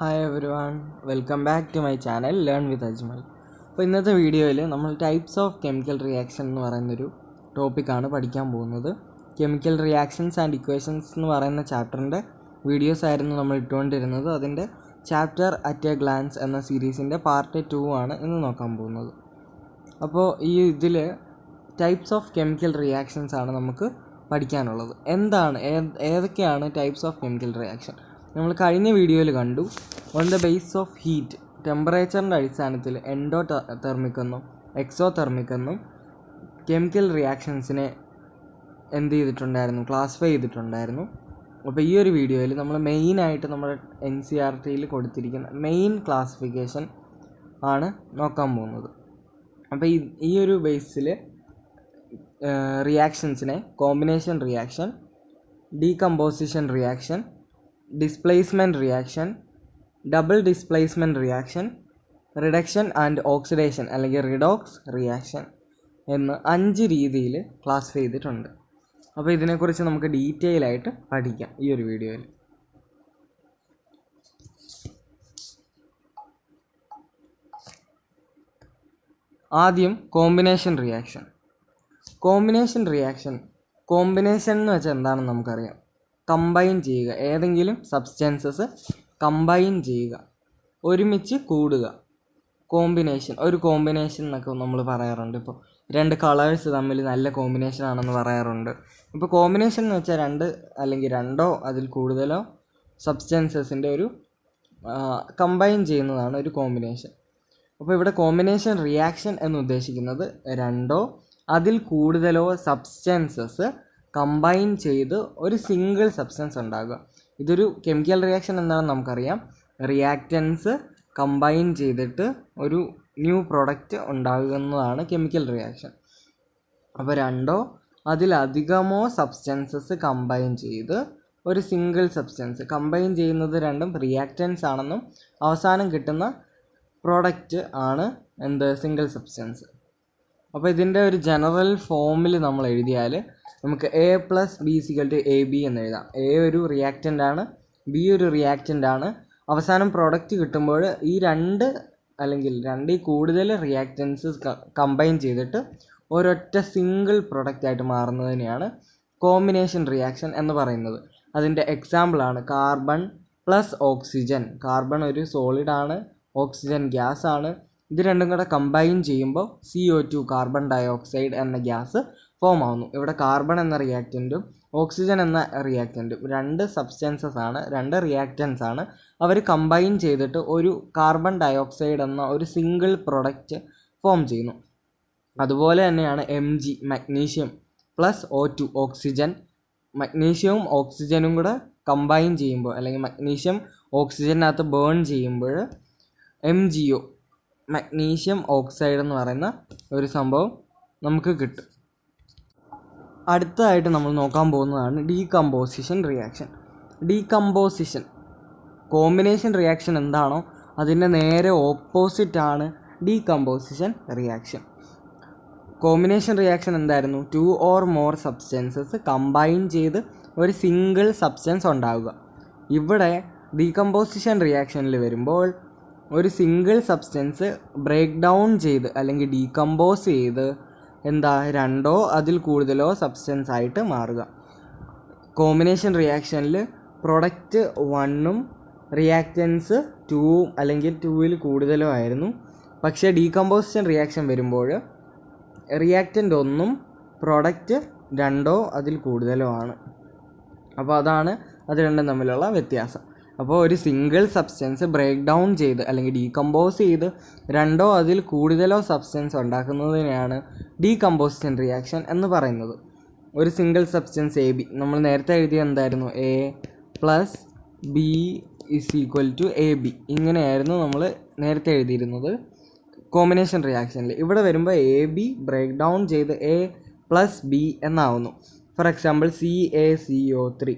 Hi everyone, welcome back to my channel learn with Ajmal. അപ്പോൾ ഇന്നത്തെ വീഡിയോയിൽ നമ്മൾ ടൈപ്സ് ഓഫ് കെമിക്കൽ റിയാക്ഷൻ എന്ന് പറയുന്നൊരു ടോപ്പിക്കാണ് പഠിക്കാൻ പോകുന്നത്. കെമിക്കൽ റിയാക്ഷൻസ് ആൻഡ് ഇക്വേഷൻസ് എന്ന് പറയുന്ന ചാപ്റ്ററിൻ്റെ വീഡിയോസ് ആയിരുന്നു നമ്മൾ ഇട്ടുകൊണ്ടിരുന്നത്. അതിൻ്റെ ചാപ്റ്റർ അറ്റ് എ ഗ്ലാൻസ് എന്ന സീരീസിൻ്റെ പാർട്ട് 2 ആണ് ഇന്ന് നോക്കാൻ പോകുന്നത്. അപ്പോൾ ഇതിൽ ടൈപ്സ് ഓഫ് കെമിക്കൽ റിയാക്ഷൻസ് ആണ് നമുക്ക് പഠിക്കാനുള്ളത്. ഏതൊക്കെയാണ് ടൈപ്സ് ഓഫ് കെമിക്കൽ റിയാക്ഷൻ? നമ്മൾ കഴിഞ്ഞ വീഡിയോയിൽ കണ്ടു. On the base of heat, ടെമ്പറേച്ചറിൻ്റെ അടിസ്ഥാനത്തിൽ എൻഡോതെർമിക് എന്നും എക്സോതെർമിക് എന്നും കെമിക്കൽ റിയാക്ഷൻസിനെ ക്ലാസിഫൈ ചെയ്തിട്ടുണ്ടായിരുന്നു. അപ്പോൾ ഈ ഒരു വീഡിയോയിൽ നമ്മൾ മെയിനായിട്ട് നമ്മുടെ NCERTയിൽ കൊടുത്തിരിക്കുന്ന മെയിൻ ക്ലാസിഫിക്കേഷൻ ആണ് നോക്കാൻ പോകുന്നത്. അപ്പോൾ ഈ ഒരു ബേസിൽ റിയാക്ഷൻസിനെ combination reaction, decomposition reaction, displacement reaction, double displacement reaction, reduction and oxidation അല്ലെങ്കിൽ റിഡോക്സ് റിയാക്ഷൻ എന്ന് 5 രീതിയിൽ ക്ലാസിഫൈ ചെയ്തിട്ടുണ്ട്. അപ്പോൾ ഇതിനെക്കുറിച്ച് നമുക്ക് ഡീറ്റെയിൽ ആയിട്ട് പഠിക്കാം ഈ ഒരു വീഡിയോയിൽ. ആദ്യം കോമ്പിനേഷൻ റിയാക്ഷൻ. കോമ്പിനേഷൻ എന്ന് വെച്ചാൽ എന്താണെന്ന് നമുക്കറിയാം. കമ്പൈൻ ചെയ്യുക, ഏതെങ്കിലും സബ്സ്റ്റൻസസ് കമ്പൈൻ ചെയ്യുക, ഒരുമിച്ച് കൂടുക. ഒരു കോമ്പിനേഷൻ എന്നൊക്കെ നമ്മൾ പറയാറുണ്ട്. ഇപ്പോൾ 2 കളേഴ്സ് തമ്മിൽ നല്ല കോമ്പിനേഷൻ ആണെന്ന് പറയാറുണ്ട്. ഇപ്പോൾ കോമ്പിനേഷൻ എന്ന് വെച്ചാൽ 2 അല്ലെങ്കിൽ 2 അതിൽ കൂടുതലോ സബ്സ്റ്റൻസസിൻ്റെ ഒരു കമ്പൈൻ ചെയ്യുന്നതാണ് ഒരു കോമ്പിനേഷൻ. അപ്പോൾ ഇവിടെ കോമ്പിനേഷൻ റിയാക്ഷൻ എന്ന് ഉദ്ദേശിക്കുന്നത് 2 അതിൽ കൂടുതലോ സബ്സ്റ്റൻസസ് കമ്പൈൻ ചെയ്ത് ഒരു സിംഗിൾ സബ്സ്റ്റൻസ് ഉണ്ടാകുക. ഇതൊരു കെമിക്കൽ റിയാക്ഷൻ എന്താണെന്ന് നമുക്കറിയാം. റിയാക്റ്റൻസ് കമ്പൈൻ ചെയ്തിട്ട് ഒരു ന്യൂ പ്രൊഡക്റ്റ് ഉണ്ടാകുന്നതാണ് കെമിക്കൽ റിയാക്ഷൻ. അപ്പോൾ 2 അതിലധികമോ സബ്സ്റ്റൻസസ് കമ്പൈൻ ചെയ്ത് ഒരു സിംഗിൾ സബ്സ്റ്റൻസ്, കമ്പൈൻ ചെയ്യുന്നത് രണ്ടും റിയാക്റ്റൻസ് ആണെന്നും അവസാനം കിട്ടുന്ന പ്രോഡക്റ്റ് ആണ് സിംഗിൾ സബ്സ്റ്റൻസ്. അപ്പോൾ ഇതിൻ്റെ ഒരു ജനറൽ ഫോമിൽ നമ്മൾ എഴുതിയാൽ നമുക്ക് A+B=AB എന്ന് എഴുതാം. A ഒരു റിയാക്റ്റൻ്റ് ആണ്, B ഒരു റിയാക്റ്റൻ്റ് ആണ്. അവസാനം പ്രോഡക്റ്റ് കിട്ടുമ്പോൾ ഈ 2 അല്ലെങ്കിൽ 2 കൂടുതൽ റിയാക്റ്റൻസ് കമ്പൈൻ ചെയ്തിട്ട് ഒരൊറ്റ സിംഗിൾ പ്രൊഡക്റ്റായിട്ട് മാറുന്നതിനെയാണ് കോമ്പിനേഷൻ റിയാക്ഷൻ എന്ന് പറയുന്നത്. അതിൻ്റെ എക്സാമ്പിളാണ് കാർബൺ പ്ലസ് ഓക്സിജൻ. കാർബൺ ഒരു സോളിഡാണ്, ഓക്സിജൻ ഗ്യാസ് ആണ്. ഇത് രണ്ടും കൂടെ കമ്പൈൻ ചെയ്യുമ്പോൾ CO2 കാർബൺ ഡയോക്സൈഡ് എന്ന ഗ്യാസ് ഫോം ആവുന്നു. ഇവിടെ കാർബൺ എന്ന റിയാക്റ്റൻറ്റും ഓക്സിജൻ എന്ന റിയാക്റ്റൻറ്റും 2 സബ്സ്റ്റൻസസ് ആണ്, 2 റിയാക്റ്റൻസ് ആണ്. അവർ കമ്പൈൻ ചെയ്തിട്ട് ഒരു കാർബൺ ഡയോക്സൈഡ് എന്ന ഒരു സിംഗിൾ പ്രൊഡക്റ്റ് ഫോം ചെയ്യുന്നു. അതുപോലെ തന്നെയാണ് Mg magnesium plus O2 oxygen. മഗ്നീഷ്യവും ഓക്സിജനും കൂടെ കമ്പൈൻ ചെയ്യുമ്പോൾ അല്ലെങ്കിൽ മഗ്നീഷ്യം ഓക്സിജനകത്ത് ബേൺ ചെയ്യുമ്പോൾ MgO മഗ്നീഷ്യം ഓക്സൈഡ് എന്ന് പറയുന്ന ഒരു സംഭവം നമുക്ക് കിട്ടും. അടുത്തതായിട്ട് നമ്മൾ നോക്കാൻ പോകുന്നതാണ് ഡീകമ്പോസിഷൻ റിയാക്ഷൻ. കോമ്പിനേഷൻ റിയാക്ഷൻ എന്താണോ അതിൻ്റെ നേരെ ഓപ്പോസിറ്റാണ് ഡീകമ്പോസിഷൻ റിയാക്ഷൻ. കോമ്പിനേഷൻ റിയാക്ഷൻ എന്തായിരുന്നു? 2 or more സബ്സ്റ്റൻസസ് കമ്പൈൻ ചെയ്ത് ഒരു സിംഗിൾ സബ്സ്റ്റൻസ് ഉണ്ടാവുക. ഇവിടെ ഡീകമ്പോസിഷൻ റിയാക്ഷനിൽ വരുമ്പോൾ ഒരു സിംഗിൾ സബ്സ്റ്റൻസ് ബ്രേക്ക് ഡൗൺ ചെയ്ത് അല്ലെങ്കിൽ ഡീകമ്പോസ് ചെയ്ത് 2 അതിൽ കൂടുതലോ സബ്സ്റ്റൻസ് ആയിട്ട് മാറുക. കോമ്പിനേഷൻ റിയാക്ഷനിൽ പ്രൊഡക്റ്റ് 1ഉം റിയാക്റ്റൻസ് 2ഉം അല്ലെങ്കിൽ 2ൽ കൂടുതലോ ആയിരുന്നു. പക്ഷേ ഡീകമ്പോസിഷൻ റിയാക്ഷൻ വരുമ്പോൾ റിയാക്റ്റൻ്റ് 1ഉം പ്രൊഡക്റ്റ് 2 അതിൽ കൂടുതലോ ആണ്. അപ്പോൾ അത് രണ്ടും തമ്മിലുള്ള വ്യത്യാസം. അപ്പോൾ ഒരു സിംഗിൾ സബ്സ്റ്റൻസ് ബ്രേക്ക് ഡൗൺ ചെയ്ത് അല്ലെങ്കിൽ ഡീകമ്പോസ് ചെയ്ത് 2 അതിൽ കൂടുതലോ സബ്സ്റ്റൻസ് ഉണ്ടാക്കുന്നതിനെയാണ് ഡീകമ്പോസിഷൻ റിയാക്ഷൻ എന്ന് പറയുന്നത്. ഒരു സിംഗിൾ സബ്സ്റ്റൻസ് AB നമ്മൾ നേരത്തെ എഴുതിയ എന്തായിരുന്നു? A+B=AB ഇങ്ങനെയായിരുന്നു നമ്മൾ നേരത്തെ എഴുതിയിരുന്നത് കോമ്പിനേഷൻ റിയാക്ഷനിൽ. ഇവിടെ വരുമ്പോൾ AB ബ്രേക്ക് ഡൗൺ ചെയ്ത് A+B എന്നാവുന്നു. For example CaCO3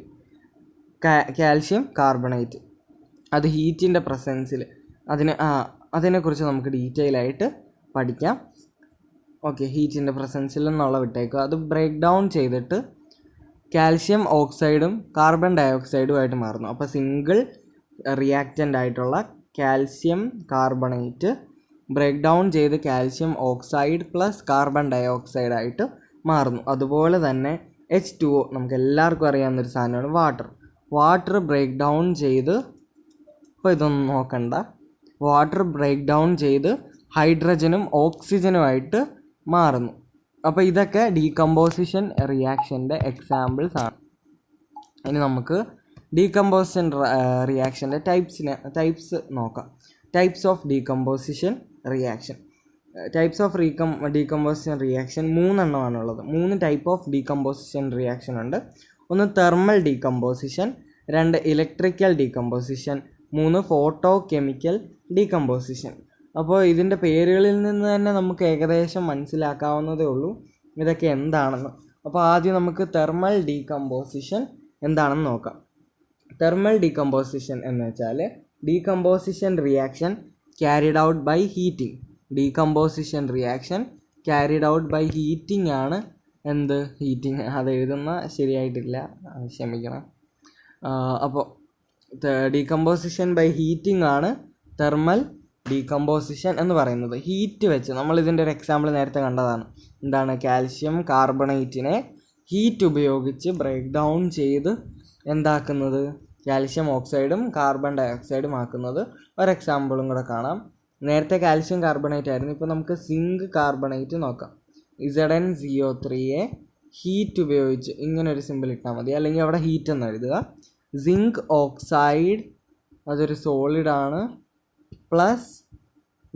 calcium carbonate. അത് ഹീറ്റിൻ്റെ പ്രസൻസിൽ അതിനെക്കുറിച്ച് നമുക്ക് ഡീറ്റെയിൽ ആയിട്ട് പഠിക്കാം. ഹീറ്റിൻ്റെ പ്രസൻസിൽ എന്നുള്ള വിട്ടേക്കുക. അത് ബ്രേക്ക് ഡൗൺ ചെയ്തിട്ട് കാൽഷ്യം ഓക്സൈഡും കാർബൺ ഡയോക്സൈഡുമായിട്ട് മാറുന്നു. അപ്പോൾ സിംഗിൾ റിയാക്റ്റൻ്റ് ആയിട്ടുള്ള കാൽസ്യം കാർബണേറ്റ് ബ്രേക്ക് ഡൗൺ ചെയ്ത് calcium oxide plus carbon dioxide ആയിട്ട് മാറുന്നു. അതുപോലെ തന്നെ H2O നമുക്ക് എല്ലാവർക്കും അറിയാവുന്നൊരു സാധനമാണ് വാട്ടർ ബ്രേക്ക് ഡൗൺ ചെയ്ത്, ഇപ്പോൾ ഇതൊന്നും നോക്കണ്ട, വാട്ടർ ബ്രേക്ക് ഡൗൺ ചെയ്ത് ഹൈഡ്രജനും ഓക്സിജനുമായിട്ട് മാറുന്നു. അപ്പോൾ ഇതൊക്കെ ഡീകമ്പോസിഷൻ റിയാക്ഷൻ്റെ എക്സാമ്പിൾസ് ആണ്. ഇനി നമുക്ക് ഡീകമ്പോസിഷൻ റിയാക്ഷൻ്റെ ടൈപ്സ് നോക്കാം. Types of decomposition reaction. Types of decomposition reaction 3 എണ്ണമാണുള്ളത്. 3 type of decomposition reaction ഉണ്ട്. ഒന്ന് thermal decomposition, 2 electrical decomposition, 3 photo chemical decomposition. അപ്പോൾ ഇതിൻ്റെ പേരുകളിൽ നിന്ന് തന്നെ നമുക്ക് ഏകദേശം മനസ്സിലാക്കാവുന്നതേ ഉള്ളൂ ഇതൊക്കെ എന്താണെന്ന്. അപ്പോൾ ആദ്യം നമുക്ക് തെർമൽ ഡീകമ്പോസിഷൻ എന്താണെന്ന് നോക്കാം. തെർമൽ ഡീകമ്പോസിഷൻ എന്ന് വെച്ചാൽ decomposition reaction carried out by heating. Decomposition reaction carried out by heating ആണ്. എന്ത് ഹീറ്റിംഗ്? അത് എഴുതുന്ന ശരിയായിട്ടില്ല, ക്ഷമിക്കണം. അപ്പോൾ ഡീകമ്പോസിഷൻ ബൈ ഹീറ്റിംഗ് ആണ് തെർമൽ ഡീകമ്പോസിഷൻ എന്ന് പറയുന്നത്. ഹീറ്റ് വെച്ച് നമ്മളിതിൻ്റെ ഒരു എക്സാമ്പിൾ നേരത്തെ കണ്ടതാണ്. എന്താണ്? കാൽസ്യം കാർബണേറ്റിനെ ഹീറ്റ് ഉപയോഗിച്ച് ബ്രേക്ക് ഡൗൺ ചെയ്ത് എന്താക്കുന്നത്? കാൽസ്യം ഓക്സൈഡും കാർബൺ ഡൈ ഓക്സൈഡും ആക്കുന്നത്. ഒരു എക്സാമ്പിളും കൂടെ കാണാം. നേരത്തെ കാൽസ്യം കാർബണേറ്റ് ആയിരുന്നു, ഇപ്പോൾ നമുക്ക് സിങ്ക് കാർബണേറ്റ് നോക്കാം. ZnCO3യെ ഹീറ്റ് ഉപയോഗിച്ച് ഇങ്ങനൊരു സിമ്പിൾ ഇട്ടാൽ മതി, അല്ലെങ്കിൽ അവിടെ ഹീറ്റ് എന്ന് എഴുതുക. സിങ്ക് ഓക്സൈഡ് അതൊരു സോളിഡാണ്, പ്ലസ്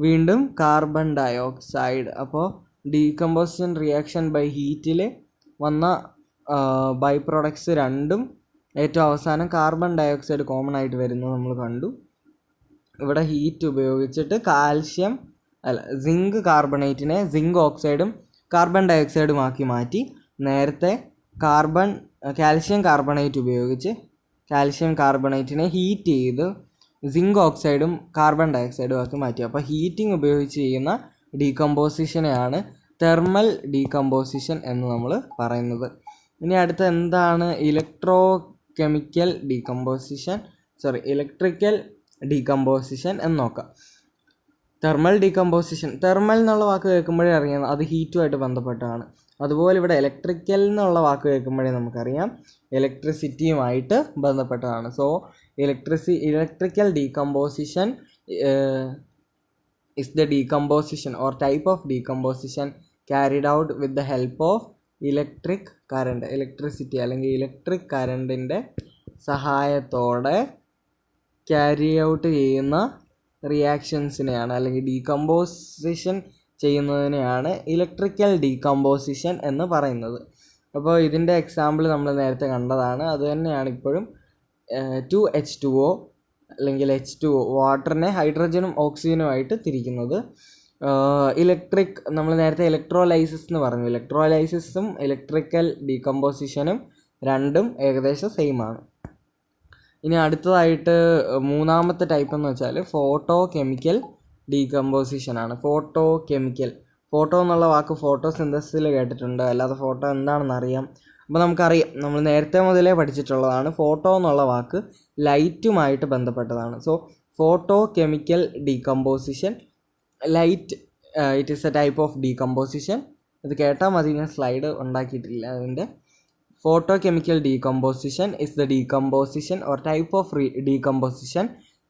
വീണ്ടും കാർബൺ ഡൈ ഓക്സൈഡ്. അപ്പോൾ ഡീകമ്പോസിഷൻ റിയാക്ഷൻ ബൈ ഹീറ്റിൽ വന്ന ബൈ പ്രൊഡക്ട്സ് രണ്ടും ഏറ്റവും അവസാനം കാർബൺ ഡൈ ഓക്സൈഡ് കോമൺ ആയിട്ട് വരുന്നത് നമ്മൾ കണ്ടു. ഇവിടെ ഹീറ്റ് ഉപയോഗിച്ചിട്ട് സിങ്ക് കാർബണേറ്റിനെ സിങ്ക് ഓക്സൈഡും കാർബൺ ഡൈ ഓക്സൈഡും ആക്കി മാറ്റി. നേരത്തെ കാൽസ്യം കാർബണേറ്റ് ഉപയോഗിച്ച് കാൽസ്യം കാർബണേറ്റിനെ ഹീറ്റ് ചെയ്ത് സിങ്ക് ഓക്സൈഡും കാർബൺ ഡൈ ഓക്സൈഡും ആക്കി മാറ്റി. അപ്പോൾ ഹീറ്റിംഗ് ഉപയോഗിച്ച് ചെയ്യുന്ന ഡീകമ്പോസിഷനെയാണ് തെർമൽ ഡീകമ്പോസിഷൻ എന്ന് നമ്മൾ പറയുന്നത്. ഇനി അടുത്ത എന്താണ്? ഇലക്ട്രിക്കൽ ഡീകമ്പോസിഷൻ എന്ന് നോക്കാം. തെർമൽ ഡീകമ്പോസിഷൻ, തെർമൽ എന്നുള്ള വാക്ക് കേൾക്കുമ്പോഴേ അറിയാം അത് ഹീറ്റുമായിട്ട് ബന്ധപ്പെട്ടാണ്. അതുപോലെ ഇവിടെ ഇലക്ട്രിക്കൽ എന്നുള്ള വാക്ക് കേൾക്കുമ്പോഴേ നമുക്കറിയാം ഇലക്ട്രിസിറ്റിയുമായിട്ട് ബന്ധപ്പെട്ടതാണ്. So electrical decomposition is the decomposition or type of decomposition carried out with the help of electricity അല്ലെങ്കിൽ ഇലക്ട്രിക് കറണ്ടിൻ്റെ സഹായത്തോടെ ക്യാരി ഔട്ട് ചെയ്യുന്ന റിയാക്ഷൻസിനെയാണ് അല്ലെങ്കിൽ ഡീകമ്പോസിഷൻ ചെയ്യുന്നതിനെയാണ് ഇലക്ട്രിക്കൽ ഡീകമ്പോസിഷൻ എന്ന് പറയുന്നത്. അപ്പോൾ ഇതിൻ്റെ എക്സാമ്പിൾ നമ്മൾ നേരത്തെ കണ്ടതാണ്. അത് തന്നെയാണ് ഇപ്പോഴും 2H2O അല്ലെങ്കിൽ H2O വാട്ടറിനെ ഹൈഡ്രജനും ഓക്സിജനുമായിട്ട് തിരിക്കുന്നത്. നമ്മൾ നേരത്തെ ഇലക്ട്രോലൈസിസ് എന്ന് പറഞ്ഞു. ഇലക്ട്രോലൈസിസും ഇലക്ട്രിക്കൽ ഡീകമ്പോസിഷനും രണ്ടും ഏകദേശം സെയിം ആണ്. ഇനി അടുത്തതായിട്ട് മൂന്നാമത്തെ ടൈപ്പ് എന്ന് വെച്ചാൽ ഫോട്ടോ കെമിക്കൽ ഡീകമ്പോസിഷൻ ആണ്. ഫോട്ടോ എന്നുള്ള വാക്ക് ഫോട്ടോസിന്തസിസിൽ കേട്ടിട്ടുണ്ട്, അല്ലാതെ ഫോട്ടോ എന്താണെന്ന് അറിയാം. അപ്പോൾ നമുക്കറിയാം, നമ്മൾ നേരത്തെ മുതലേ പഠിച്ചിട്ടുള്ളതാണ്, ഫോട്ടോ എന്നുള്ള വാക്ക് ലൈറ്റുമായിട്ട് ബന്ധപ്പെട്ടതാണ്. So photo chemical decomposition, light it is a type of decomposition. ഇത് കേട്ടാൽ മതി, ഞാൻ സ്ലൈഡ് ഉണ്ടാക്കിയിട്ടില്ല അതിൻ്റെ. Photo chemical decomposition is the decomposition or type of decomposition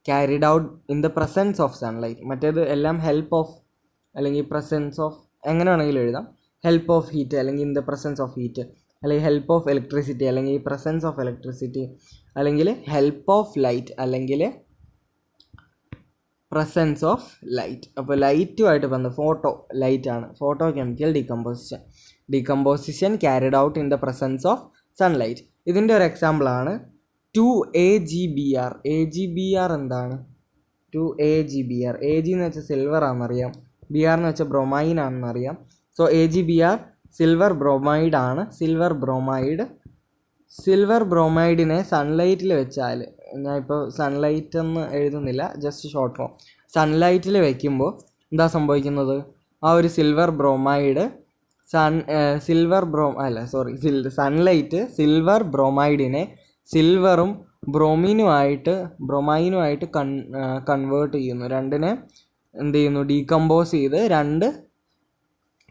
carried out in the presence of sunlight. മറ്റേത് എല്ലാം ഹെൽപ്പ് ഓഫ് അല്ലെങ്കിൽ presence of, എങ്ങനെ വേണമെങ്കിലും എഴുതാം. ഹെൽപ്പ് ഓഫ് ഹീറ്റ് അല്ലെങ്കിൽ in the presence of heat, അല്ലെങ്കിൽ ഹെൽപ്പ് ഓഫ് ഇലക്ട്രിസിറ്റി അല്ലെങ്കിൽ presence of electricity, അല്ലെങ്കിൽ ഹെൽപ്പ് ഓഫ് ലൈറ്റ് അല്ലെങ്കിൽ പ്രസൻസ് ഓഫ് ലൈറ്റ്. അപ്പോൾ ലൈറ്റുമായിട്ട് ഫോട്ടോ ലൈറ്റ് ആണ്. Photo chemical decomposition carried out in the presence of sunlight. ഇതിൻ്റെ ഒരു എക്സാമ്പിളാണ് 2AgBr. AgBr എന്താണ്? 2AgBr. AG എന്ന് വെച്ചാൽ സിൽവർ ആണെന്നറിയാം, BR എന്ന് വെച്ചാൽ ബ്രൊമൈൻ ആണെന്നറിയാം. സോ AgBr സിൽവർ ബ്രോമൈഡ് ആണ്. സിൽവർ ബ്രോമൈഡിനെ സൺലൈറ്റിൽ വെച്ചാൽ, ഞാനിപ്പോൾ സൺലൈറ്റ് എന്ന് എഴുതുന്നില്ല, ജസ്റ്റ് ഷോർട്ട് ഫോം, സൺലൈറ്റിൽ വെക്കുമ്പോൾ എന്താ സംഭവിക്കുന്നത്? ആ ഒരു സൺലൈറ്റ് സിൽവർ ബ്രോമൈഡിനെ സിൽവറും ബ്രൊമൈനുമായിട്ട് കൺവേർട്ട് ചെയ്യുന്നു. രണ്ടിനെ എന്ത് ചെയ്യുന്നു, ഡീകമ്പോസ് ചെയ്ത് 2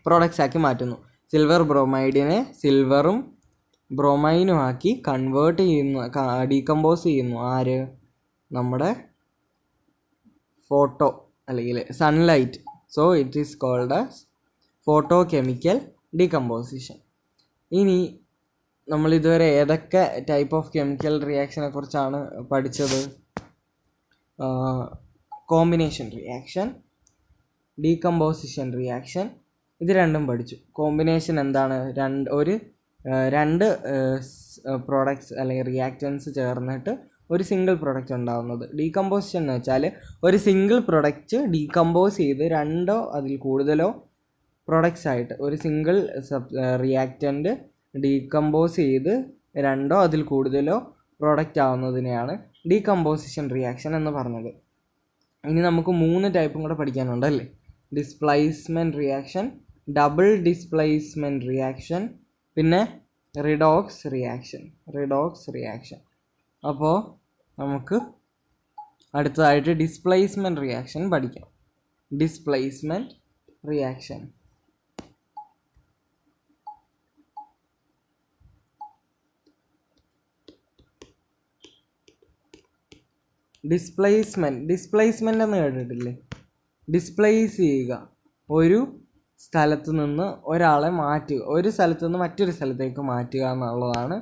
പ്രോഡക്റ്റ്സ് ആക്കി മാറ്റുന്നു. സിൽവർ ബ്രോമൈഡിനെ സിൽവറും ബ്രോമൈനും ആക്കി കൺവേർട്ട് ചെയ്യുന്നു, ഡീകമ്പോസ് ചെയ്യുന്നു. ആര്? നമ്മുടെ ഫോട്ടോ അല്ലെങ്കിൽ sunlight. So it is called as photo chemical decomposition. ഇനി നമ്മൾ ഇതുവരെ ഏതൊക്കെ ടൈപ്പ് ഓഫ് കെമിക്കൽ റിയാക്ഷനെ കുറിച്ചാണ് പഠിച്ചത്? കോമ്പിനേഷൻ റിയാക്ഷൻ, ഡീകമ്പോസിഷൻ റിയാക്ഷൻ, ഇത് രണ്ടും പഠിച്ചു. കോമ്പിനേഷൻ എന്താണ്? രണ്ട് പ്രോഡക്ട്സ് അല്ലെങ്കിൽ റിയാക്റ്റൻസ് ചേർന്നിട്ട് ഒരു സിംഗിൾ പ്രൊഡക്റ്റ് ഉണ്ടാകുന്നത്. ഡീകമ്പോസിഷൻ എന്ന് വെച്ചാൽ ഒരു സിംഗിൾ പ്രൊഡക്റ്റ് ഡീകമ്പോസ് ചെയ്ത് 2 അതിൽ കൂടുതലോ പ്രൊഡക്ട്സ് ആയിട്ട് ഒരു സിംഗിൾ റിയാക്റ്റൻ്റ് ഡീകമ്പോസ് ചെയ്ത് 2 അതിൽ കൂടുതലോ പ്രോഡക്റ്റ് ആവുന്നതിനെയാണ് ഡീകമ്പോസിഷൻ റിയാക്ഷൻ എന്ന് പറഞ്ഞത്. ഇനി നമുക്ക് 3 ടൈപ്പും കൂടെ പഠിക്കാനുണ്ട് അല്ലേ? Displacement reaction, double displacement reaction, പിന്നെ റിഡോക്സ് റിയാക്ഷൻ. അപ്പോൾ നമുക്ക് അടുത്തതായിട്ട് ഡിസ്പ്ലേസ്മെൻറ്റ് റിയാക്ഷൻ പഠിക്കാം. ഡിസ്പ്ലേസ്മെൻറ്റ് റിയാക്ഷൻ ഡിസ്പ്ലേസ്മെൻ്റ് എന്ന് കേട്ടിട്ടില്ലേ? ഡിസ്പ്ലേസ് ചെയ്യുക, ഒരു സ്ഥലത്ത് നിന്ന് ഒരാളെ മാറ്റുക, ഒരു സ്ഥലത്ത് നിന്ന് മറ്റൊരു സ്ഥലത്തേക്ക് മാറ്റുക എന്നുള്ളതാണ്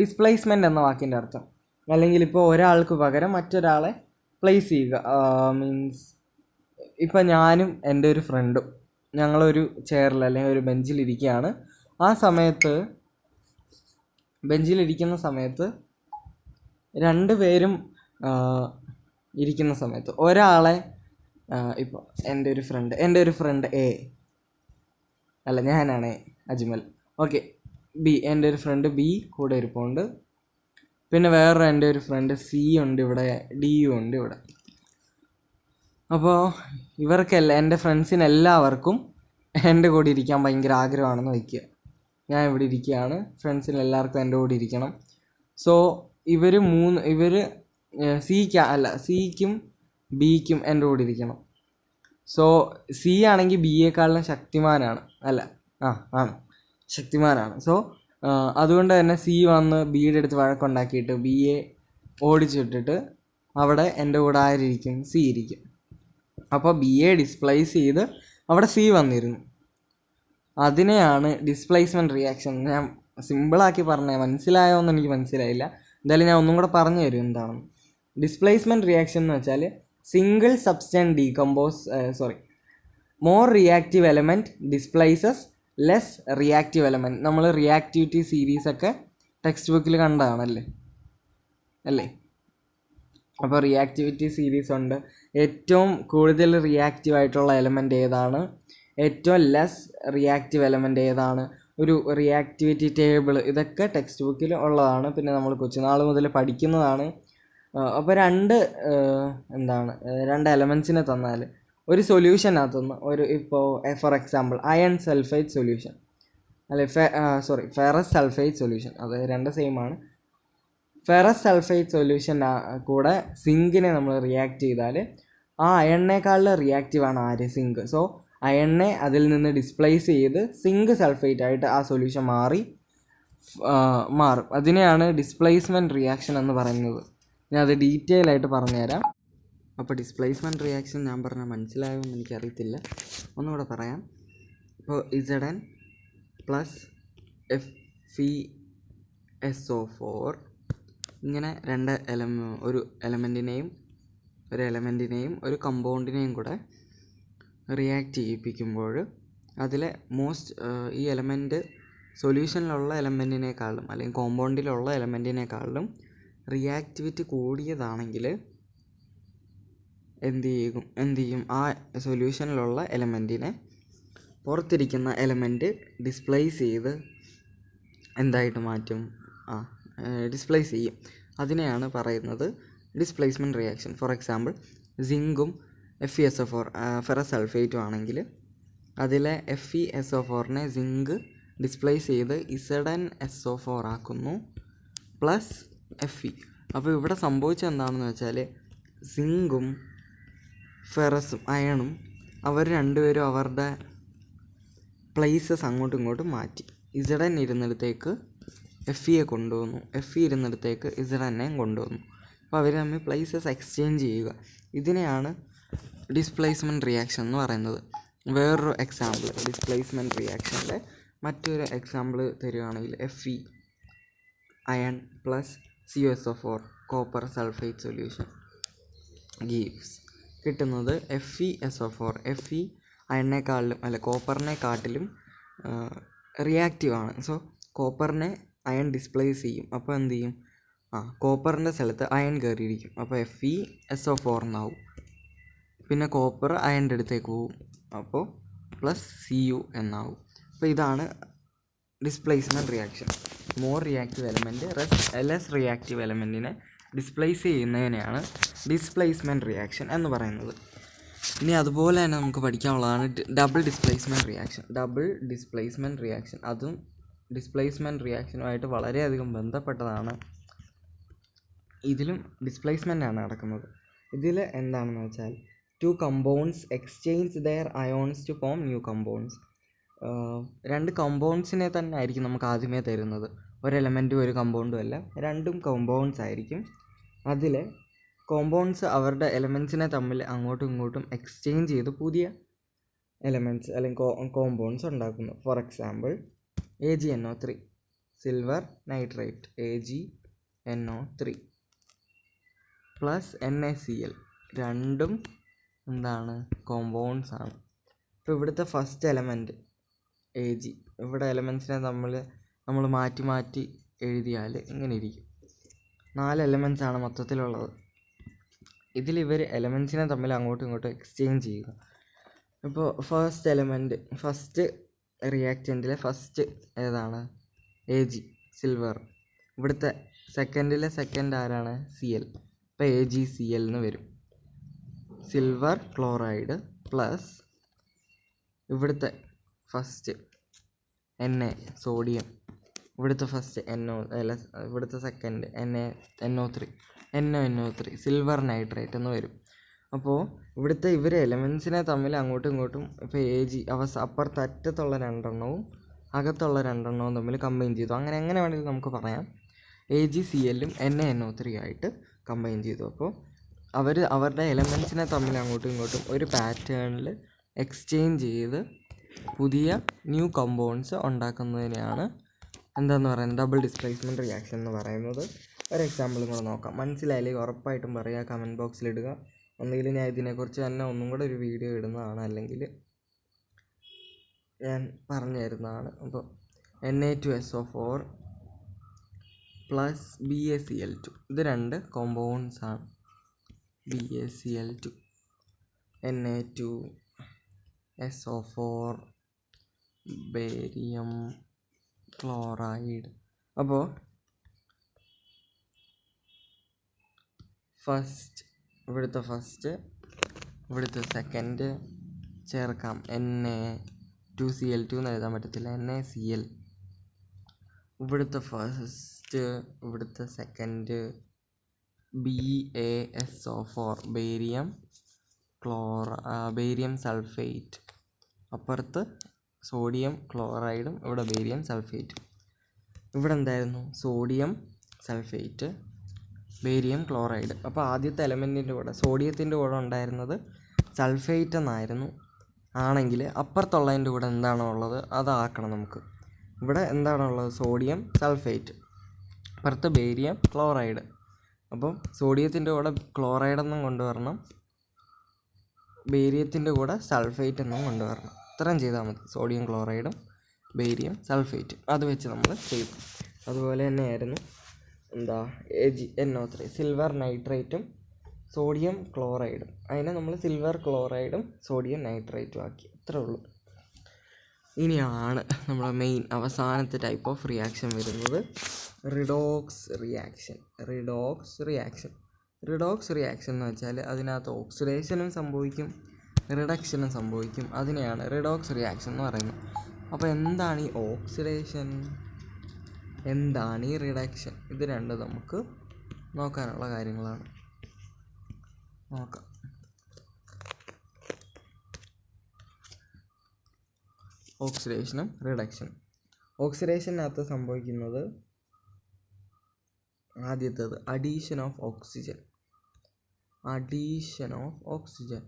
ഡിസ്പ്ലേസ്മെൻ്റ് എന്ന വാക്കിൻ്റെ അർത്ഥം. അല്ലെങ്കിൽ ഇപ്പോൾ ഒരാൾക്ക് പകരം മറ്റൊരാളെ പ്ലേസ് ചെയ്യുക. മീൻസ് ഇപ്പം ഞാനും എൻ്റെ ഒരു ഫ്രണ്ടും ഞങ്ങളൊരു ചെയറിൽ അല്ലെങ്കിൽ ഒരു ബെഞ്ചിലിരിക്കുകയാണ്. ആ സമയത്ത് ബെഞ്ചിലിരിക്കുന്ന സമയത്ത് 2 പേരും ഇരിക്കുന്ന സമയത്ത് ഒരാളെ ഇപ്പോൾ എൻ്റെ ഒരു ഫ്രണ്ട് എ, അല്ല ഞാനാണ് അജ്മൽ, ഓക്കെ, ബി, എൻ്റെ ഒരു ഫ്രണ്ട് ബി കൂടെ ഇരിപ്പുണ്ട്. പിന്നെ വേറെ എൻ്റെ ഒരു ഫ്രണ്ട് സി ഉണ്ട് ഇവിടെ, ഡിയും ഉണ്ട് ഇവിടെ. അപ്പോൾ എൻ്റെ ഫ്രണ്ട്സിനെല്ലാവർക്കും എൻ്റെ കൂടെ ഇരിക്കാൻ ഭയങ്കര ആഗ്രഹമാണെന്ന് വയ്ക്കുക. ഞാൻ ഇവിടെ ഇരിക്കുകയാണ്, ഫ്രണ്ട്സിനെല്ലാവർക്കും എൻ്റെ കൂടെ ഇരിക്കണം. സോ ഇവർ സിക്കും ബിക്കും എൻ്റെ കൂടെ ഇരിക്കണം. സോ സി ആണെങ്കിൽ ബിയേക്കാളും ശക്തിമാനാണ്. സോ അതുകൊണ്ട് തന്നെ സി വന്ന് ബിയുടെ അടുത്ത് വഴക്കുണ്ടാക്കിയിട്ട് ബിയെ ഓടിച്ചിട്ടിട്ട് അവിടെ എൻ്റെ കൂടെ ആരിയിരിക്കും? സി ഇരിക്കും. അപ്പോൾ ബിയെ ഡിസ്പ്ലേസ് ചെയ്ത് അവിടെ സി വന്നിരുന്നു. അതിനെയാണ് ഡിസ്പ്ലേസ്മെൻറ്റ് റിയാക്ഷൻ. ഞാൻ സിമ്പിളാക്കി പറഞ്ഞേ, മനസ്സിലായോ എന്ന് എനിക്ക് മനസ്സിലായില്ല. എന്തായാലും ഞാൻ ഒന്നും കൂടെ പറഞ്ഞു തരും എന്താണെന്ന്. ഡിസ്പ്ലേസ്മെൻറ്റ് റിയാക്ഷൻ എന്ന് വെച്ചാൽ single substance more reactive element displaces less reactive element. നമ്മൾ റിയാക്ടിവിറ്റി സീരീസൊക്കെ ടെക്സ്റ്റ് ബുക്കിൽ കണ്ടതാണല്ലേ അല്ലേ? അപ്പോൾ റിയാക്ടിവിറ്റി സീരീസ് ഉണ്ട്. ഏറ്റവും കൂടുതൽ റിയാക്റ്റീവ് ആയിട്ടുള്ള എലമെൻറ്റ് ഏതാണ്, ഏറ്റവും ലെസ് റിയാക്റ്റീവ് എലമെൻറ്റ് ഏതാണ്, ഒരു റിയാക്ടിവിറ്റി ടേബിൾ, ഇതൊക്കെ ടെക്സ്റ്റ് ബുക്കിൽ ഉള്ളതാണ്. പിന്നെ നമ്മൾ കൊച്ചുനാൾ മുതൽ പഠിക്കുന്നതാണ്. അപ്പോൾ 2 എലമെൻറ്റ്സിനെ തന്നാൽ ഒരു സൊല്യൂഷനകത്തുനിന്ന് ഇപ്പോൾ for example iron sulphide solution അല്ലെ ഫെറസ് സൾഫൈഡ് സൊല്യൂഷൻ, അത് 2 സെയിം ആണ്. ഫെറസ് സൾഫൈഡ് സൊല്യൂഷൻ കൂടെ സിങ്കിനെ നമ്മൾ റിയാക്ട് ചെയ്താൽ ആ അയണിനേക്കാളും റിയാക്റ്റീവാണ് ആര്? സിങ്ക്. സോ അയണിനെ അതിൽ നിന്ന് ഡിസ്പ്ലേസ് ചെയ്ത് സിങ്ക് സൾഫേറ്റ് ആയിട്ട് ആ സൊല്യൂഷൻ മാറും. അതിനെയാണ് ഡിസ്പ്ലേസ്മെൻറ്റ് റിയാക്ഷൻ എന്ന് പറയുന്നത്. ഞാൻ അത് ഡീറ്റെയിൽ ആയിട്ട് പറഞ്ഞുതരാം. അപ്പോൾ ഡിസ്പ്ലേസ്മെൻറ്റ് റിയാക്ഷൻ ഞാൻ പറഞ്ഞാൽ മനസ്സിലായോ എന്ന് എനിക്കറിയത്തില്ല, ഒന്നുകൂടെ പറയാം. ഇപ്പോൾ Zn പ്ലസ് FeSO4 ഇങ്ങനെ ഒരു എലമെൻറ്റിനെയും ഒരു കമ്പൗണ്ടിനെയും കൂടെ റിയാക്ട് ചെയ്യിപ്പിക്കുമ്പോൾ അതിലെ ഈ എലമെൻറ്റ് സൊല്യൂഷനിലുള്ള എലമെൻറ്റിനേക്കാളും അല്ലെങ്കിൽ കോമ്പൗണ്ടിലുള്ള എലമെൻറ്റിനേക്കാളും റിയാക്ടിവിറ്റി കൂടിയതാണെങ്കിൽ എന്ത് ചെയ്യും? ആ സൊല്യൂഷനിലുള്ള എലമെൻറ്റിനെ പുറത്തിരിക്കുന്ന എലമെൻറ്റ് ഡിസ്പ്ലേസ് ചെയ്ത് എന്തായിട്ട് മാറ്റും? ഡിസ്പ്ലേസ് ചെയ്യും. അതിനെയാണ് പറയുന്നത് ഡിസ്പ്ലേസ്മെൻറ്റ് റിയാക്ഷൻ. ഫോർ എക്സാമ്പിൾ സിങ്കും FeSO4 ഫെറസ് സൾഫേറ്റും ആണെങ്കിൽ അതിലെ FeSO4നെ സിങ്ക് ഡിസ്പ്ലേസ് ചെയ്ത് ZnSO4 ആക്കുന്നു പ്ലസ് Fe. അപ്പോൾ ഇവിടെ സംഭവിച്ചത് എന്താണെന്ന് വെച്ചാൽ സിങ്കും ഫെറസും അയണും അവർ രണ്ടുപേരും അവരുടെ പ്ലേസസ് അങ്ങോട്ടും ഇങ്ങോട്ടും മാറ്റി. ഇസഡൻ ഇരുന്നിടത്തേക്ക് Fe കൊണ്ടുവന്നു, Fe ഇരുന്നിടത്തേക്ക് ഇസഡനെയും കൊണ്ടുവന്നു. അപ്പോൾ അവർ തമ്മിൽ പ്ലേസസ് എക്സ്ചേഞ്ച് ചെയ്യുക. ഇതിനെയാണ് ഡിസ്പ്ലേസ്മെൻറ്റ് റിയാക്ഷൻ എന്ന് പറയുന്നത്. വേറൊരു എക്സാമ്പിൾ ഡിസ്പ്ലേസ്മെൻറ്റ് റിയാക്ഷൻ്റെ മറ്റൊരു എക്സാമ്പിൾ തരികയാണെങ്കിൽ Fe iron plus CuSO4 copper sulphate solution gives കിട്ടുന്നത് FeSO4. Fe അയണിനെക്കാട്ടിലും കോപ്പറിനെക്കാട്ടിലും റിയാക്റ്റീവാണ്. സോ കോപ്പറിനെ അയൺ ഡിസ്പ്ലേസ് ചെയ്യും. അപ്പോൾ എന്ത് ചെയ്യും? കോപ്പറിൻ്റെ സ്ഥലത്ത് അയൺ കയറിയിരിക്കും. അപ്പോൾ FeSO4 എന്നാവും. പിന്നെ കോപ്പർ അയണിൻ്റെ അടുത്തേക്ക് പോവും. അപ്പോൾ പ്ലസ് Cu എന്നാവും. അപ്പോൾ ഇതാണ് displacement reaction. More reactive element less reactive എലമെൻറ്റിനെ ഡിസ്പ്ലേസ് ചെയ്യുന്നതിനെയാണ് ഡിസ്പ്ലേസ്മെൻറ്റ് റിയാക്ഷൻ എന്ന് പറയുന്നത്. ഇനി അതുപോലെ തന്നെ നമുക്ക് പഠിക്കാനുള്ളതാണ് double displacement reaction. Double displacement reaction അതും ഡിസ്പ്ലേസ്മെൻറ്റ് റിയാക്ഷനുമായിട്ട് വളരെയധികം ബന്ധപ്പെട്ടതാണ്. ഇതിലും ഡിസ്പ്ലേസ്മെൻ്റാണ് നടക്കുന്നത്. ഇതിൽ എന്താണെന്ന് വെച്ചാൽ two compounds exchange their ions to form new compounds. രണ്ട് കമ്പൗണ്ട്സിനെ തന്നെ ആയിരിക്കും നമുക്ക് ആദ്യമേ തരുന്നത്. ഒരു എലമെൻറ്റും ഒരു കമ്പൗണ്ടും അല്ല, രണ്ടും കമ്പൗണ്ട്സ് ആയിരിക്കും. അതിൽ കോമ്പൗണ്ട്സ് അവരുടെ എലമെൻറ്റ്സിനെ തമ്മിൽ അങ്ങോട്ടും ഇങ്ങോട്ടും എക്സ്ചേഞ്ച് ചെയ്ത് പുതിയ എലമെൻറ്റ്സ് അല്ലെങ്കിൽ കോമ്പൗണ്ട്സ് ഉണ്ടാക്കുന്നു. For example AgNO3 silver nitrate AgNO3 plus NaCl രണ്ടും എന്താണ്? കോമ്പൗണ്ട്സ് ആണ്. ഇപ്പോൾ ഇവിടുത്തെ ഫസ്റ്റ് എലമെൻറ്റ് Ag, ഇവിടെ എലമെൻറ്റ്സിനെ നമ്മൾ മാറ്റി മാറ്റി എഴുതിയാൽ ഇങ്ങനെ ഇരിക്കും. 4 എലമെൻറ്റ്സാണ് മൊത്തത്തിലുള്ളത്. ഇതിൽ ഇവർ എലമെൻറ്റ്സിനെ തമ്മിൽ അങ്ങോട്ടും ഇങ്ങോട്ടും എക്സ്ചേഞ്ച് ചെയ്യുക. ഇപ്പോൾ ഫസ്റ്റ് എലമെൻറ്റ് ഫസ്റ്റ് റിയാക്റ്റൻറ്റിലെ ഫസ്റ്റ് ഏതാണ്? Ag silver. ഇവിടുത്തെ സെക്കൻഡിലെ സെക്കൻഡ് ആരാണ്? Cl. ഇപ്പോൾ AgCl എന്ന് വരും. സിൽവർ ക്ലോറൈഡ് പ്ലസ് ഇവിടുത്തെ ഫസ്റ്റ് Na സോഡിയം, ഇവിടുത്തെ ഫസ്റ്റ് ഇവിടുത്തെ സെക്കൻഡ് NO3 സിൽവർ നൈട്രേറ്റ് എന്ന് വരും. അപ്പോൾ ഇവിടുത്തെ ഇവർ എലമെൻസിനെ തമ്മിൽ അങ്ങോട്ടും ഇങ്ങോട്ടും ഇപ്പോൾ Ag അപ്പുറത്ത് അറ്റത്തുള്ള രണ്ടെണ്ണവും അകത്തുള്ള രണ്ടെണ്ണവും തമ്മിൽ കമ്പൈൻ ചെയ്തു. അങ്ങനെ വേണമെങ്കിൽ നമുക്ക് പറയാം. AgClഉം NaNO3 ആയിട്ട് കമ്പൈൻ ചെയ്തു. അപ്പോൾ അവരുടെ എലമെൻസിനെ തമ്മിൽ അങ്ങോട്ടും ഇങ്ങോട്ടും ഒരു പാറ്റേണിൽ എക്സ്ചേഞ്ച് ചെയ്ത് പുതിയ ന്യൂ കമ്പൗണ്ട്സ് ഉണ്ടാക്കുന്നതിനെയാണ് എന്താണെന്ന് പറയുന്നത്? ഡബിൾ ഡിസ്പ്ലേസ്മെൻറ്റ് റിയാക്ഷൻ എന്ന് പറയുന്നത്. ഒരു എക്സാമ്പിളും കൂടെ നോക്കാം. മനസ്സിലായില്ലെങ്കിൽ ഉറപ്പായിട്ടും പറയുക, കമൻറ്റ് ബോക്സിലിടുക. ഒന്നുകിൽ ഞാൻ ഇതിനെക്കുറിച്ച് തന്നെ ഒന്നും കൂടെ ഒരു വീഡിയോ ഇടുന്നതാണ്, അല്ലെങ്കിൽ ഞാൻ പറഞ്ഞു തരുന്നതാണ്. അപ്പോൾ Na2SO4 പ്ലസ് BaCl2 ഇത് രണ്ട് കോമ്പൗണ്ട്സ് ആണ്. BaCl2 Na2SO4 barium chloride. അപ്പോൾ ഇവിടുത്തെ ഫസ്റ്റ് ഇവിടുത്തെ സെക്കൻഡ് ചേർക്കാം. Na2Cl2 എന്ന് എഴുതാൻ പറ്റത്തില്ല, NaCl. ഇവിടുത്തെ ഫസ്റ്റ് ഇവിടുത്തെ സെക്കൻഡ് BaSO4 ബേരിയം സൾഫേറ്റ്. അപ്പുറത്ത് സോഡിയം ക്ലോറൈഡും ഇവിടെ ബേരിയം സൾഫേറ്റ്. ഇവിടെ എന്തായിരുന്നു? Sodium sulphate barium chloride. അപ്പോൾ ആദ്യത്തെ എലമെൻറ്റിൻ്റെ കൂടെ സോഡിയത്തിൻ്റെ കൂടെ ഉണ്ടായിരുന്നത് സൾഫേറ്റ് എന്നായിരുന്നു. ആണെങ്കിൽ അപ്പുറത്തുള്ളതിൻ്റെ കൂടെ എന്താണോ ഉള്ളത് അതാക്കണം നമുക്ക്. ഇവിടെ എന്താണോ ഉള്ളത്? സോഡിയം സൾഫേറ്റ്, അപ്പുറത്ത് ബേരിയം ക്ലോറൈഡ്. അപ്പം സോഡിയത്തിൻ്റെ കൂടെ ക്ലോറൈഡ് എന്നും കൊണ്ടുവരണം, ബേരിയത്തിൻ്റെ കൂടെ സൾഫേറ്റ് എന്നും കൊണ്ടുവരണം. ഇത്രയും ചെയ്താൽ മതി. സോഡിയം ക്ലോറൈഡും ബേരിയം സൾഫേറ്റും അത് വെച്ച് നമ്മൾ ചെയ്തു. അതുപോലെ തന്നെയായിരുന്നു AgNO3 സിൽവർ നൈട്രേറ്റും സോഡിയം ക്ലോറൈഡും. അതിനെ നമ്മൾ സിൽവർ ക്ലോറൈഡും സോഡിയം നൈട്രേറ്റും ആക്കി. ഇത്രേ ഉള്ളൂ. ഇനിയാണ് നമ്മുടെ മെയിൻ അവസാനത്തെ ടൈപ്പ് ഓഫ് റിയാക്ഷൻ വരുന്നത്, റിഡോക്സ് റിയാക്ഷൻ. റിഡോക്സ് റിയാക്ഷൻ എന്ന് വെച്ചാൽ അതിനകത്ത് ഓക്സിഡേഷനും സംഭവിക്കും റിഡക്ഷനും സംഭവിക്കും. അതിനെയാണ് റിഡോക്സ് റിയാക്ഷൻ എന്ന് പറയുന്നത്. അപ്പോൾ എന്താണ് ഈ ഓക്സിഡേഷൻ, എന്താണ് ഈ റിഡക്ഷൻ? ഇത് രണ്ടും നമുക്ക് നോക്കാനുള്ള കാര്യങ്ങളാണ്. നോക്കാം. ഓക്സിഡേഷനും റിഡക്ഷനും. ഓക്സിഡേഷനകത്ത് സംഭവിക്കുന്നത് ആദ്യത്തേത് അഡീഷൻ ഓഫ് ഓക്സിജൻ.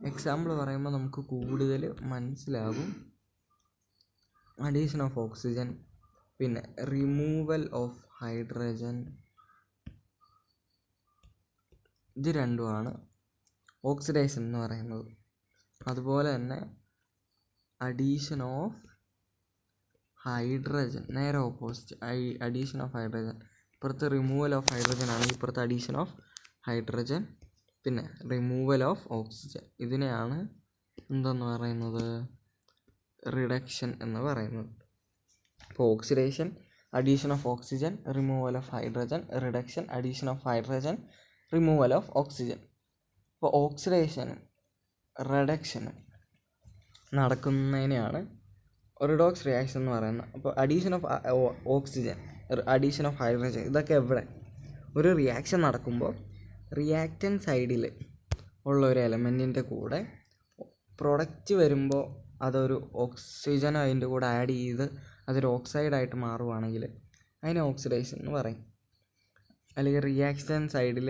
എക്സാമ്പിൾ പറയുമ്പോൾ നമുക്ക് കൂടുതൽ മനസ്സിലാകും. അഡീഷൻ ഓഫ് ഓക്സിജൻ, പിന്നെ റിമൂവൽ ഓഫ് ഹൈഡ്രജൻ. ഇത് രണ്ടുമാണ് ഓക്സിഡേഷൻ എന്ന് പറയുന്നത്. അതുപോലെ തന്നെ അഡീഷൻ ഓഫ് ഹൈഡ്രജൻ, നേരെ ഓപ്പോസിറ്റ്. അഡീഷൻ ഓഫ് ഹൈഡ്രജൻ, ഇപ്പുറത്ത് റിമൂവൽ ഓഫ് ഹൈഡ്രജൻ ആണ്, ഇപ്പുറത്ത് അഡീഷൻ ഓഫ് ഹൈഡ്രജൻ, പിന്നെ റിമൂവൽ ഓഫ് ഓക്സിജൻ. ഇതിനെയാണ് എന്തെന്ന് പറയുന്നത്? റിഡക്ഷൻ എന്ന് പറയുന്നത്. അപ്പോൾ oxidation, addition of oxygen, removal of hydrogen. Reduction, addition of hydrogen, removal of oxygen. അപ്പോൾ ഓക്സിഡേഷനും റിഡക്ഷനും നടക്കുന്നതിനെയാണ് റിഡോക്സ് റിയാക്ഷൻ എന്ന് പറയുന്നത്. അപ്പോൾ addition of oxygen, addition of hydrogen, ഇതൊക്കെ എവിടെ? ഒരു റിയാക്ഷൻ നടക്കുമ്പോൾ റിയാക്റ്റൻ സൈഡിൽ ഉള്ള ഒരു എലമെൻറ്റിൻ്റെ കൂടെ പ്രൊഡക്റ്റ് വരുമ്പോൾ അതൊരു ഓക്സിജൻ അതിൻ്റെ കൂടെ ആഡ് ചെയ്ത് അതൊരു ഓക്സൈഡായിട്ട് മാറുവാണെങ്കിൽ അതിനെ ഓക്സിഡേഷൻ എന്ന് പറയും. അല്ലെങ്കിൽ റിയാക്ഷൻ സൈഡിൽ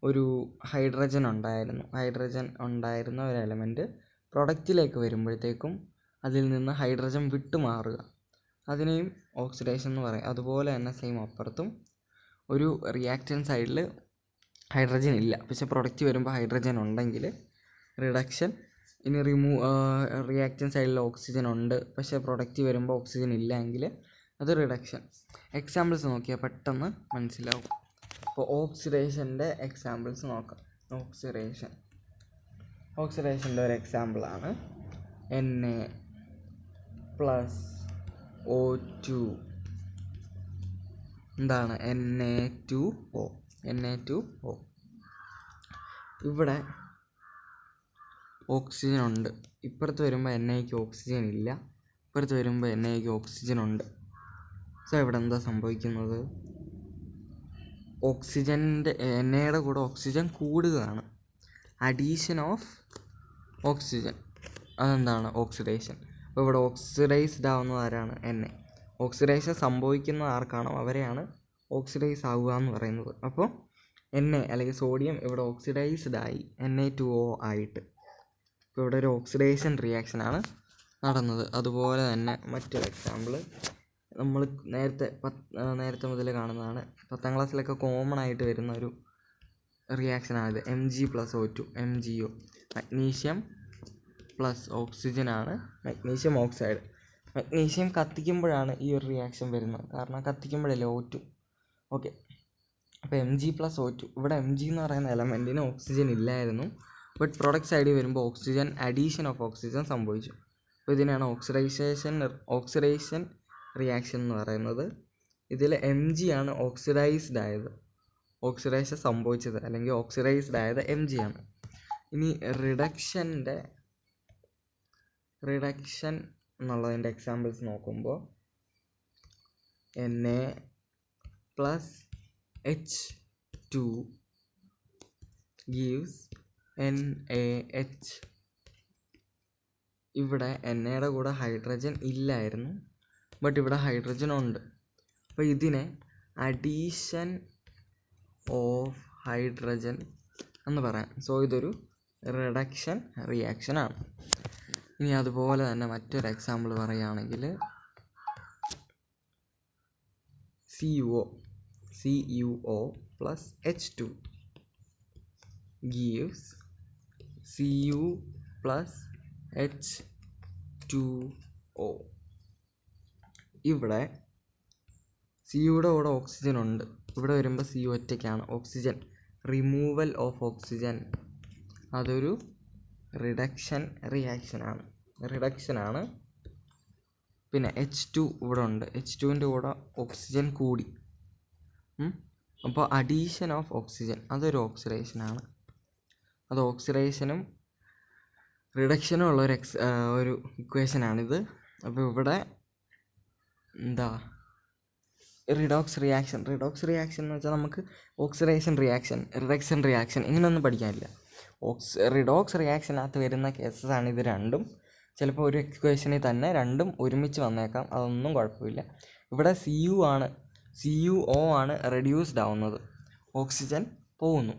ഒരു ഹൈഡ്രജൻ ഉണ്ടായിരുന്ന ഒരു എലമെൻറ്റ് പ്രൊഡക്റ്റിലേക്ക് വരുമ്പോഴത്തേക്കും അതിൽ നിന്ന് ഹൈഡ്രജൻ വിട്ടു മാറുക, അതിനെയും ഓക്സിഡേഷൻ എന്ന് പറയും. അതുപോലെ തന്നെ സെയിം അപ്പുറത്തും ഒരു റിയാക്റ്റൻ സൈഡിൽ ഹൈഡ്രജൻ ഇല്ല, പക്ഷേ പ്രൊഡക്റ്റ് വരുമ്പോൾ ഹൈഡ്രജൻ ഉണ്ടെങ്കിൽ റിഡക്ഷൻ. ഇനി റിയാക്റ്റൻ സൈഡിൽ ഓക്സിജൻ ഉണ്ട്, പക്ഷേ പ്രൊഡക്റ്റ് വരുമ്പോൾ ഓക്സിജൻ ഇല്ല എങ്കിൽ അത് റിഡക്ഷൻ. എക്സാമ്പിൾസ് നോക്കിയാൽ പെട്ടെന്ന് മനസ്സിലാവും. അപ്പോൾ ഓക്സിഡേഷൻ്റെ എക്സാമ്പിൾസ് നോക്കാം. ഓക്സിഡേഷൻ്റെ ഒരു എക്സാമ്പിളാണ് Na+O2. എന്താണ് Na2O? ഇവിടെ ഓക്സിജൻ ഉണ്ട്, ഇപ്പുറത്ത് വരുമ്പോൾ എണ്ണയ്ക്ക് ഓക്സിജൻ ഇല്ല, ഇപ്പുറത്ത് വരുമ്പോൾ എണ്ണയ്ക്ക് ഓക്സിജൻ ഉണ്ട്. സോ ഇവിടെ എന്താ സംഭവിക്കുന്നത്? ഓക്സിജൻ്റെ എണ്ണയുടെ കൂടെ ഓക്സിജൻ കൂടുകയാണ്. അഡീഷൻ ഓഫ് ഓക്സിജൻ, അതെന്താണ്? ഓക്സിഡേഷൻ. അപ്പോൾ ഇവിടെ ഓക്സിഡൈസ്ഡ് ആവുന്നത് ആരാണ്? എണ്ണ. ഓക്സിഡേഷൻ സംഭവിക്കുന്ന ആർക്കാണോ അവരെയാണ് ഓക്സിഡൈസ് ആവുക എന്ന് പറയുന്നത്. അപ്പോൾ എണ്ണ അല്ലെങ്കിൽ സോഡിയം ഇവിടെ ഓക്സിഡൈസ്ഡ് ആയി Na2O ആയിട്ട്. ഇപ്പോൾ ഇവിടെ ഒരു ഓക്സിഡേഷൻ റിയാക്ഷനാണ് നടന്നത്. അതുപോലെ തന്നെ മറ്റൊരു എക്സാമ്പിൾ നമ്മൾ നേരത്തെ മുതൽ കാണുന്നതാണ്. 10ാം ക്ലാസ്സിലൊക്കെ കോമൺ ആയിട്ട് വരുന്ന ഒരു റിയാക്ഷനാണിത്. Mg+O2, MgO. മഗ്നീഷ്യം പ്ലസ് ഓക്സിജനാണ് മഗ്നീഷ്യം ഓക്സൈഡ്. മഗ്നീഷ്യം കത്തിക്കുമ്പോഴാണ് ഈ ഒരു റിയാക്ഷൻ വരുന്നത്, കാരണം കത്തിക്കുമ്പോഴല്ലേ O2. ഓക്കെ, അപ്പോൾ Mg+O2. ഇവിടെ Mg എന്ന് പറയുന്ന എലമെൻറ്റിന് ഓക്സിജൻ ഇല്ലായിരുന്നു, ബട്ട് പ്രൊഡക്റ്റ് സൈഡിൽ വരുമ്പോൾ ഓക്സിജൻ, അഡീഷൻ ഓഫ് ഓക്സിജൻ സംഭവിച്ചു. അപ്പോൾ ഇതിനാണ് ഓക്സിഡേഷൻ റിയാക്ഷൻ എന്ന് പറയുന്നത്. ഇതിൽ Mg ആണ് ഓക്സിഡൈസ്ഡ് ആയത്, ഓക്സിഡേഷൻ സംഭവിച്ചത് അല്ലെങ്കിൽ ഓക്സിഡൈസ്ഡ് ആയത് Mg ആണ്. ഇനി റിഡക്ഷൻ എന്നുള്ളതിൻ്റെ എക്സാമ്പിൾസ് നോക്കുമ്പോൾ Na+H2 gives NaH. ഇവിടെ എണ്ണയുടെ കൂടെ ഹൈഡ്രജൻ ഇല്ലായിരുന്നു, ബട്ട് ഇവിടെ ഹൈഡ്രജൻ ഉണ്ട്. അപ്പോൾ ഇതിനെ അഡീഷൻ ഓഫ് ഹൈഡ്രജൻ എന്ന് പറയാം. സോ ഇതൊരു റിഡക്ഷൻ റിയാക്ഷനാണ്. ഇനി അതുപോലെ തന്നെ മറ്റൊരു എക്സാമ്പിൾ പറയുകയാണെങ്കിൽ CuO+H2 gives Cu+H2O. ഇവിടെ സിയുടെ കൂടെ ഓക്സിജൻ ഉണ്ട്, ഇവിടെ വരുമ്പോൾ സി ഒറ്റയ്ക്കാണ്. ഓക്സിജൻ, റിമൂവൽ ഓഫ് ഓക്സിജൻ, അതൊരു റിഡക്ഷൻ റിയാക്ഷനാണ്. പിന്നെ H2 ഇവിടെ ഉണ്ട്, H2ൻ്റെ കൂടെ ഓക്സിജൻ കൂടി. അപ്പോൾ അഡീഷൻ ഓഫ് ഓക്സിജൻ, അതൊരു ഓക്സിഡേഷനാണ്. അത് ഓക്സിഡേഷനും റിഡക്ഷനും ഉള്ള ഒരു ഇക്വേഷനാണിത്. അപ്പോൾ ഇവിടെ റിഡോക്സ് റിയാക്ഷൻ എന്ന് വെച്ചാൽ നമുക്ക് ഓക്സിഡേഷൻ റിയാക്ഷൻ, റിഡക്ഷൻ റിയാക്ഷൻ ഇങ്ങനെയൊന്നും പഠിക്കാനില്ല. റിഡോക്സ് റിയാക്ഷനകത്ത് വരുന്ന കേസസാണ് ഇത് രണ്ടും. ചിലപ്പോൾ ഒരു ഇക്വേഷനിൽ തന്നെ രണ്ടും ഒരുമിച്ച് വന്നേക്കാം, അതൊന്നും കുഴപ്പമില്ല. ഇവിടെ CuO ആണ് റെഡ്യൂസ്ഡ് ആവുന്നത്, ഓക്സിജൻ പോകുന്നു,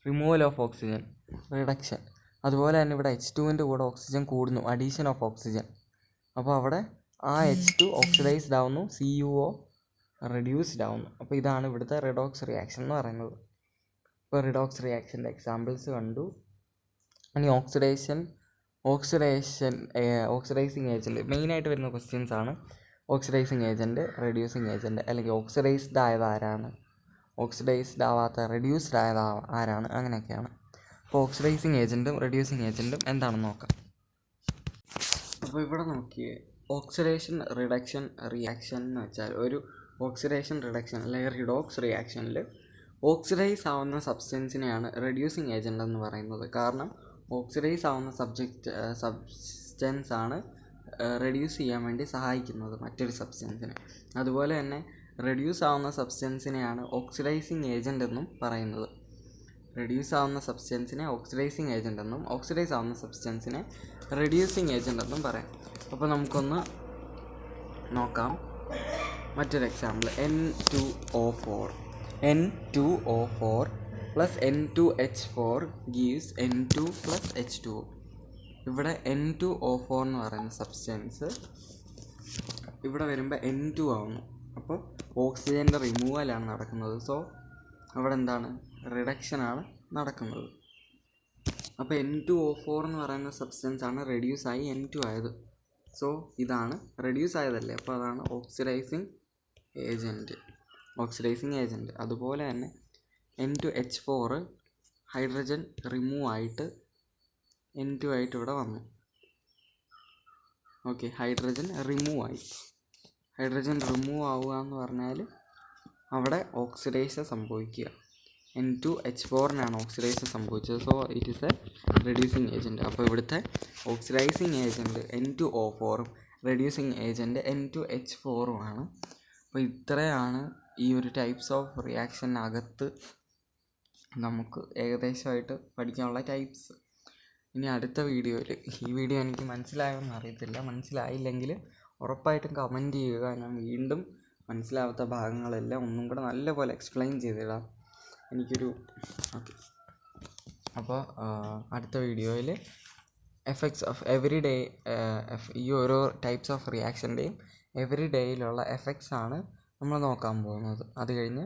റിമൂവൽ ഓഫ് ഓക്സിജൻ, റിഡക്ഷൻ. അതുപോലെ തന്നെ ഇവിടെ H2ൻ്റെ കൂടെ ഓക്സിജൻ കൂടുന്നു, അഡീഷൻ ഓഫ് ഓക്സിജൻ. അപ്പോൾ അവിടെ ആ H2 ഓക്സിഡൈസ്ഡ് ആവുന്നു, CuO റെഡ്യൂസ്ഡ് ആവുന്നു. അപ്പോൾ ഇതാണ് ഇവിടുത്തെ റിഡോക്സ് റിയാക്ഷൻ എന്ന് പറയുന്നത്. ഇപ്പോൾ റിഡോക്സ് റിയാക്ഷൻ്റെ എക്സാമ്പിൾസ് കണ്ടു. ഇനി ഓക്സിഡൈസിങ് ഏജൻറ്റ് മെയിനായിട്ട് വരുന്ന ക്വസ്റ്റ്യൻസ് ആണ്. ഓക്സിഡൈസിങ് ഏജൻറ്റ്, റെഡ്യൂസിങ് ഏജൻറ്റ്, അല്ലെങ്കിൽ ഓക്സിഡൈസ്ഡ് ആയത് ആരാണ്, ഓക്സിഡൈസ്ഡ് ആവാത്ത റെഡ്യൂസ്ഡ് ആയത് ആരാണ്, അങ്ങനെയൊക്കെയാണ്. അപ്പോൾ ഓക്സിഡൈസിങ് ഏജൻറ്റും റെഡ്യൂസിങ് ഏജൻറ്റും എന്താണെന്ന് നോക്കാം. അപ്പോൾ ഇവിടെ നോക്കിയേ, ഓക്സിഡേഷൻ റിഡക്ഷൻ റിയാക്ഷൻ എന്ന് വെച്ചാൽ ഒരു ഓക്സിഡേഷൻ റിഡക്ഷൻ അല്ലെങ്കിൽ റിഡോക്സ് റിയാക്ഷനിൽ ഓക്സിഡൈസ് ആവുന്ന സബ്സ്റ്റൻസിനെയാണ് റെഡ്യൂസിങ് ഏജൻറ്റ് എന്ന് പറയുന്നത്. കാരണം ഓക്സിഡൈസ് ആവുന്ന സബ്സ്റ്റൻസ് ആണ് റെഡ്യൂസ് ചെയ്യാൻ വേണ്ടി സഹായിക്കുന്നത് മറ്റൊരു സബ്സ്റ്റൻസിനെ. അതുപോലെ തന്നെ റെഡ്യൂസ് ആവുന്ന സബ്സ്റ്റൻസിനെയാണ് ഓക്സിഡൈസിങ് ഏജൻറ്റ് എന്നും പറയുന്നത്. റെഡ്യൂസ് ആവുന്ന സബ്സ്റ്റൻസിനെ ഓക്സിഡൈസിങ് ഏജൻറ്റ് എന്നും ഓക്സിഡൈസ് ആവുന്ന സബ്സ്റ്റൻസിനെ റെഡ്യൂസിങ് ഏജൻറ്റ് എന്നും പറയാം. അപ്പോൾ നമുക്കൊന്ന് നോക്കാം മറ്റൊരു example. N2O4 plus N2H4 gives N2 plus H2O. ഇവിടെ N2O4 എന്ന് പറയുന്ന സബ്സ്റ്റൻസ് ഇവിടെ വരുമ്പോൾ N2 ആവുന്നു. അപ്പോൾ ഓക്സിജൻ്റെ റിമൂവലാണ് നടക്കുന്നത്. സോ അവിടെ എന്താണ്, റിഡക്ഷനാണ് നടക്കുന്നത്. അപ്പോൾ N2O4 എന്ന് പറയുന്ന സബ്സ്റ്റൻസ് ആണ് റെഡ്യൂസ് ആയി N2 ആയത്. സോ ഇതാണ് റെഡ്യൂസ് ആയതല്ലേ, അപ്പോൾ അതാണ് ഓക്സിഡൈസിങ് ഏജൻറ്റ്. അതുപോലെ തന്നെ N2H4 ഹൈഡ്രജൻ റിമൂവ് ആയിട്ട് N2 ആയിട്ട് ഇവിടെ വന്നു. ഓക്കെ, ഹൈഡ്രജൻ റിമൂവ് ആവുക എന്ന് പറഞ്ഞാൽ അവിടെ ഓക്സിഡൈസ് സംഭവിക്കുക. N2H4-നാണ് ഓക്സിഡൈസ് സംഭവിച്ചത്. So it is A reducing agent. അപ്പോൾ ഇവിടുത്തെ ഓക്സിഡൈസിങ് ഏജൻറ്റ് N2O4-ഉം റെഡ്യൂസിങ് ഏജൻറ്റ് N2H4-ഉമാണ്. അപ്പോൾ ഇത്രയാണ് ഈ ഒരു ടൈപ്സ് ഓഫ് റിയാക്ഷനകത്ത് നമുക്ക് ഏകദേശമായിട്ട് പഠിക്കാനുള്ള ടൈപ്സ്. ഇനി അടുത്ത വീഡിയോയിൽ, ഈ വീഡിയോ എനിക്ക് മനസ്സിലായോന്ന് അറിയത്തില്ല, മനസ്സിലായില്ലെങ്കിൽ ഉറപ്പായിട്ടും കമൻറ്റ് ചെയ്യുക. ഞാൻ വീണ്ടും മനസ്സിലാവാത്ത ഭാഗങ്ങളെല്ലാം ഒന്നും കൂടെ നല്ലപോലെ എക്സ്പ്ലെയിൻ ചെയ്തിടാം. ഓക്കെ, അപ്പോൾ അടുത്ത വീഡിയോയിൽ എഫക്ട്സ് ഓഫ് എവറി ഡേ, ഈ ഓരോ ടൈപ്സ് ഓഫ് റിയാക്ഷൻ്റെയും എവറി ഡേയിലുള്ള എഫക്ട്സ് ആണ് നമ്മൾ നോക്കാൻ പോകുന്നത്. അത് കഴിഞ്ഞ്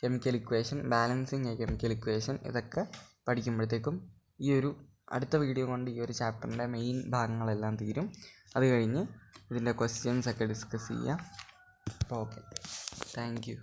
chemical equation, balancing chemical equation, ഇതൊക്കെ പഠിക്കുമ്പോഴത്തേക്കും ഈ ഒരു അടുത്ത വീഡിയോ കൊണ്ട് ഈ ഒരു ചാപ്റ്ററിൻ്റെ മെയിൻ ഭാഗങ്ങളെല്ലാം തീരും. അത് കഴിഞ്ഞ് ഇതിൻ്റെ ക്വസ്റ്റ്യൻസ് ഒക്കെ ഡിസ്കസ് ചെയ്യാം. അപ്പോൾ ഓക്കെ, താങ്ക് യു.